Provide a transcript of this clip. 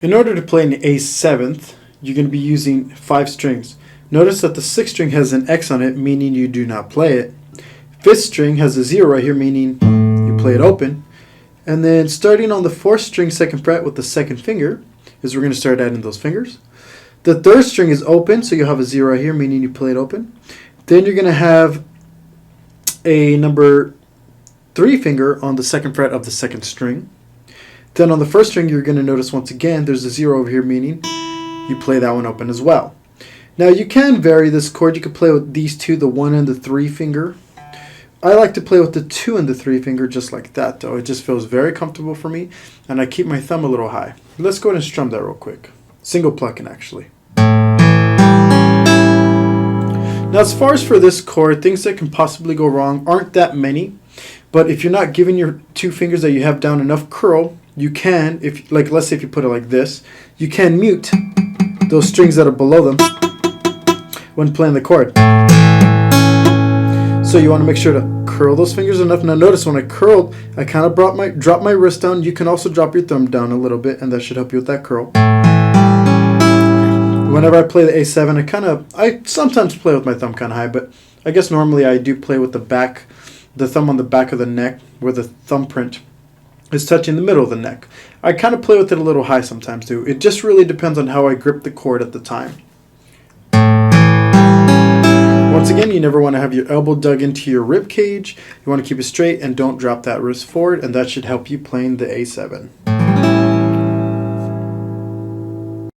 In order to play an A7th, you're going to be using 5 strings. Notice that the 6th string has an X on it, meaning you do not play it. 5th string has a 0 right here, meaning you play it open. And then starting on the 4th string 2nd fret with the 2nd finger is we're going to start adding those fingers. The 3rd string is open, so you'll have a 0 right here, meaning you play it open. Then you're going to have a number 3 finger on the 2nd fret of the 2nd string. Then on the 1st string, you're going to notice once again there's a 0 over here, meaning you play that one open as well. Now you can vary this chord. You can play with these two, the 1 and the 3 finger. I like to play with the 2 and the 3 finger just like that though. It just feels very comfortable for me, and I keep my thumb a little high. Let's go ahead and strum that real quick. Single plucking actually. Now as far as for this chord, things that can possibly go wrong aren't that many. But if you're not giving your 2 fingers that you have down enough curl, you can, if like let's say if you put it like this, you can mute those strings that are below them when playing the chord. So you want to make sure to curl those fingers enough. Now notice when I curled, I kind of dropped my wrist down. You can also drop your thumb down a little bit, and that should help you with that curl. Whenever I play the A7, I sometimes play with my thumb kind of high, but I guess normally I do play with the thumb on the back of the neck where the thumbprint is touching the middle of the neck. I kind of play with it a little high sometimes too. It just really depends on how I grip the chord at the time. Once again, you never want to have your elbow dug into your rib cage. You want to keep it straight and don't drop that wrist forward, and that should help you playing the A7.